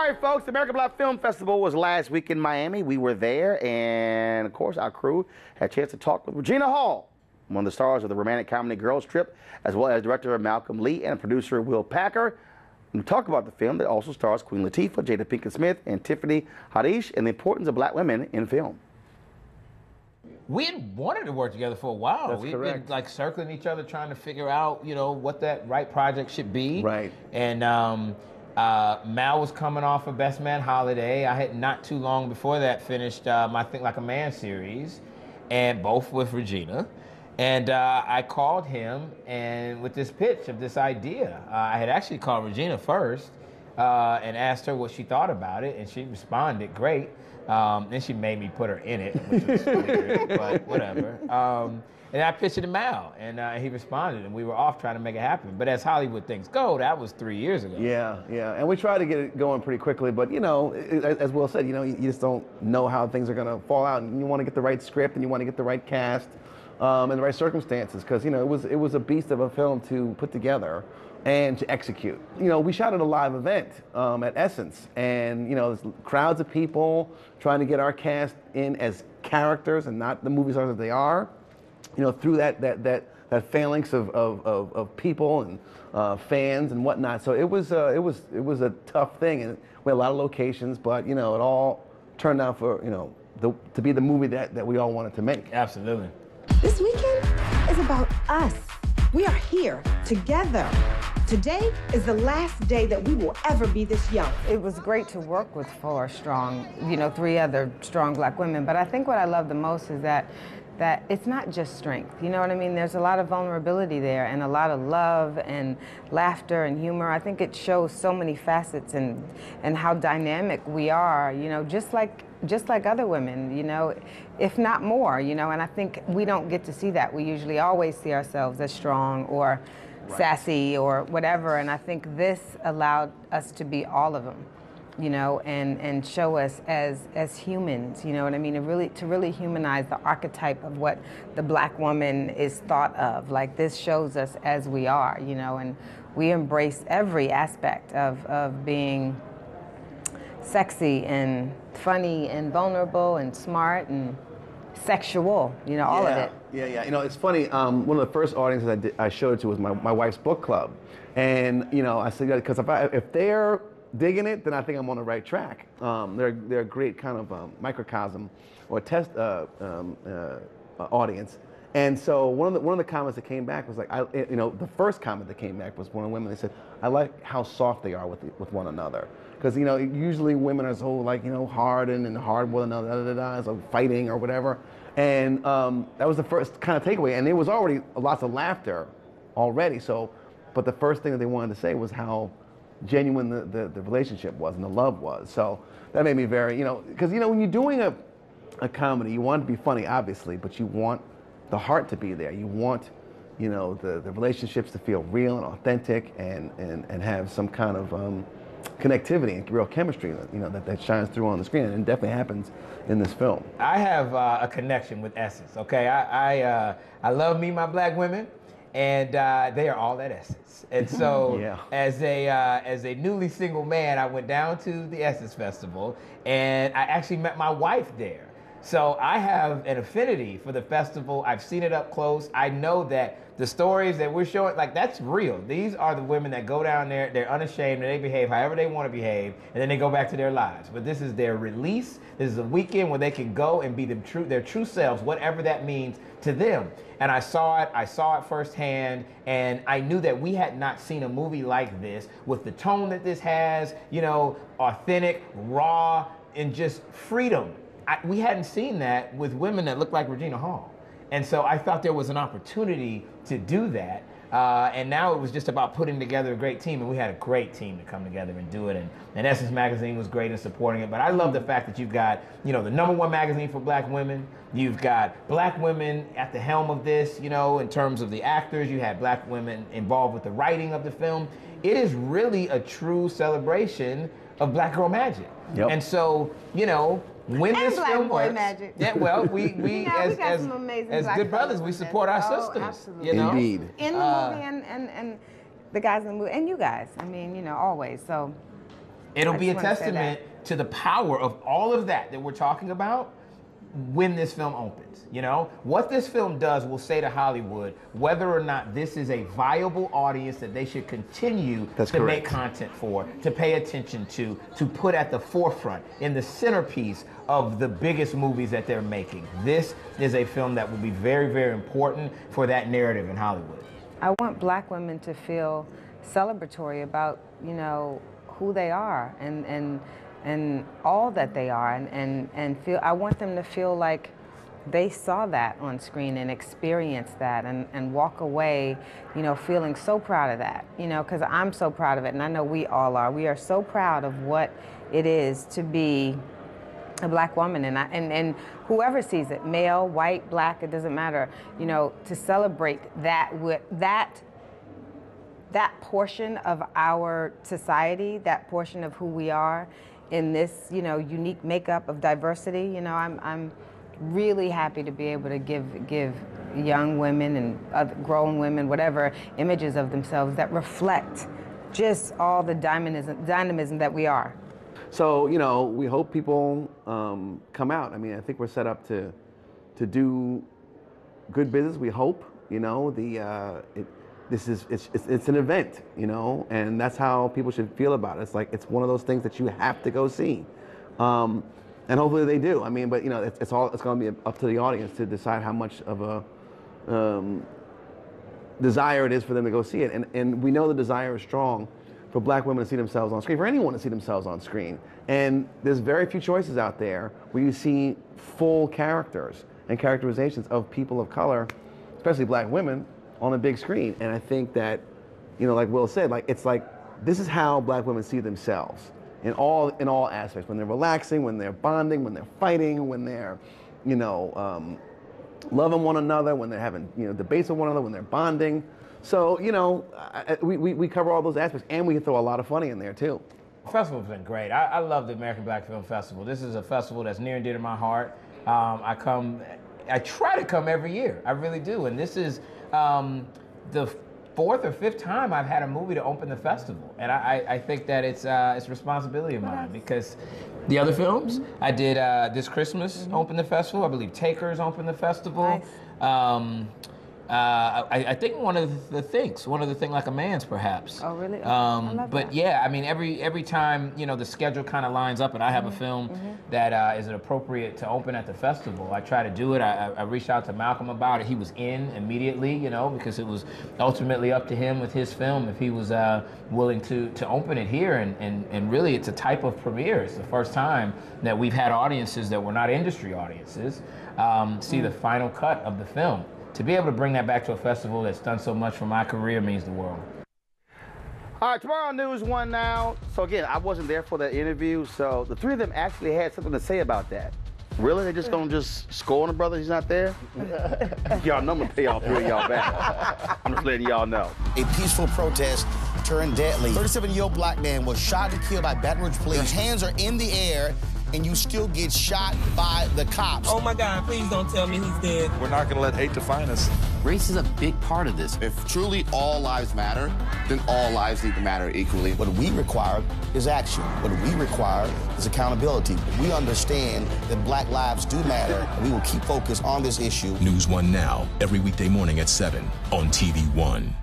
All right, folks, the American Black Film Festival was last week in Miami. We were there, and of course, our crew had a chance to talk with Regina Hall, one of the stars of the romantic comedy Girls Trip, as well as director Malcolm Lee and producer Will Packer. We talk about the film that also stars Queen Latifah, Jada Pinkett Smith, and Tiffany Haddish, and the importance of black women in film. We had wanted to work together for a while. That's We've correct. been like circling each other, trying to figure out, what that right project should be. Right. And Mal was coming off of Best Man Holiday. I had not too long before that finished my Think Like a Man series, and both with Regina. And I called him and with this pitch of this idea. I had actually called Regina first and asked her what she thought about it, and she responded great. Then she made me put her in it, which was weird, but whatever. And I pitched it to Mal, and he responded, and we were off trying to make it happen. But as Hollywood things go, that was 3 years ago. Yeah, and we tried to get it going pretty quickly, but as Will said, you just don't know how things are going to fall out, and you want to get the right script, and you want to get the right cast, and the right circumstances, because it was a beast of a film to put together and to execute. We shot at a live event at Essence, and there's crowds of people trying to get our cast in as characters and not the movie stars that they are. Through that phalanx of people and fans and whatnot. So it was a tough thing, and we had a lot of locations, but it all turned out for to be the movie that we all wanted to make. Absolutely. This weekend is about us. We are here together. Today is the last day that we will ever be this young. It was great to work with four strong, three other strong black women. But I think what I love the most is that it's not just strength, you know what I mean? There's a lot of vulnerability there and a lot of love and laughter and humor. I think it shows so many facets and how dynamic we are, just like other women, if not more, and I think we don't get to see that. We usually always see ourselves as strong or sassy or whatever, and I think this allowed us to be all of them. And show us as humans, you know what I mean? To really humanize the archetype of what the black woman is thought of. Like, this shows us as we are, and we embrace every aspect of being sexy and funny and vulnerable and smart and sexual, all of it. Yeah. It's funny. One of the first audiences I showed it to was my wife's book club, and I said, because if they're digging it, then I think I'm on the right track. They're a great kind of microcosm or test audience. And so one of the comments that came back was like, the first comment that came back was one of the women. They said, "I like how soft they are with one another." Because usually women are so hard and hard with one another, so fighting or whatever. And that was the first kind of takeaway. And there was already lots of laughter already. So, but the first thing that they wanted to say was how genuine the relationship was and the love was. So that made me very, because when you're doing a comedy, you want it to be funny, obviously, but you want the heart to be there. You want, the relationships to feel real and authentic and have some kind of connectivity and real chemistry that shines through on the screen, and it definitely happens in this film. I have a connection with Essence, okay? I love me, my black women, and they are all at Essence. And so as a newly single man, I went down to the Essence Festival, and I actually met my wife there. So I have an affinity for the festival. I've seen it up close. I know that the stories that we're showing, that's real. These are the women that go down there, they're unashamed, and they behave however they want to behave, and then they go back to their lives. But this is their release. This is a weekend where they can go and be their true selves, whatever that means to them. And I saw it firsthand, and I knew that we had not seen a movie like this with the tone that this has, authentic, raw, and just freedom. We hadn't seen that with women that looked like Regina Hall. And so I thought there was an opportunity to do that. And now it was just about putting together a great team. And we had a great team to come together and do it. And Essence Magazine was great in supporting it. But I love the fact that you've got, the #1 magazine for black women. You've got black women at the helm of this, in terms of the actors. You had black women involved with the writing of the film. It is really a true celebration of black girl magic. Yep. And so, when this film works, magic. Yeah, well, we as good brothers, we support our sisters. Absolutely. Indeed. In the movie and the guys in the movie, and you guys. I mean, always. So It'll be a testament to the power of all of that we're talking about when this film opens. You know, what this film does will say to Hollywood whether or not this is a viable audience that they should continue to make content for, to pay attention to put at the forefront, in the centerpiece of the biggest movies that they're making. This is a film that will be very, very important for that narrative in Hollywood. I want black women to feel celebratory about, you know, who they are and all that they are, and feel, I want them to feel like they saw that on screen and experienced that and walk away, you know, feeling so proud of that, you know, because I'm so proud of it, and I know we all are. We are so proud of what it is to be a black woman, and whoever sees it, male, white, black, it doesn't matter, you know, to celebrate that with that portion of our society, that portion of who we are in this, you know, unique makeup of diversity. You know, I'm really happy to be able to give young women and other grown women, whatever, images of themselves that reflect just all the dynamism that we are. So, you know, we hope people come out. I mean, I think we're set up to do good business. We hope, you know, it's an event, you know, and that's how people should feel about it. It's like, it's one of those things that you have to go see, and hopefully they do. I mean, but you know, it's going to be up to the audience to decide how much of a desire it is for them to go see it, and we know the desire is strong for black women to see themselves on screen, for anyone to see themselves on screen, and there's very few choices out there where you see full characters and characterizations of people of color, especially black women, on a big screen. And I think that, you know, like Will said, like, it's like, this is how black women see themselves in all aspects, when they're relaxing, when they're bonding, when they're fighting, when they're, you know, loving one another, when they're having, you know, debates with one another, when they're bonding. So, you know, we cover all those aspects, and we can throw a lot of funny in there too. The festival's been great. I love the American Black Film Festival. This is a festival that's near and dear to my heart. I try to come every year. I really do. And this is the 4th or 5th time I've had a movie to open the festival, and I think that it's a responsibility of mine, because the other films I did this Christmas open the festival. I believe Takers opened the festival. Nice. I think one of the things like a man's perhaps. Oh really? I love but that. yeah, I mean every time, you know, the schedule kind of lines up and I have a film that is appropriate to open at the festival, I try to do it. I reached out to Malcolm about it. He was in immediately, you know, because it was ultimately up to him with his film if he was willing to open it here, and really it's a type of premiere. It's the first time that we've had audiences that were not industry audiences see the final cut of the film. To be able to bring that back to a festival that's done so much for my career means the world. All right, tomorrow on NewsOne Now. So again, I wasn't there for that interview, so the three of them actually had something to say about that. Really? They're just gonna just score on the brother? He's not there? Y'all know I'm gonna pay all three of y'all back. I'm just letting y'all know. A peaceful protest turned deadly. 37-year-old black man was shot and killed by Baton Rouge police. Your hands are in the air, and you still get shot by the cops. Oh my God, please don't tell me he's dead. We're not gonna let hate define us. Race is a big part of this. If truly all lives matter, then all lives need to matter equally. What we require is action. What we require is accountability. We understand that black lives do matter, and we will keep focused on this issue. NewsOne Now, every weekday morning at 7 on TV1.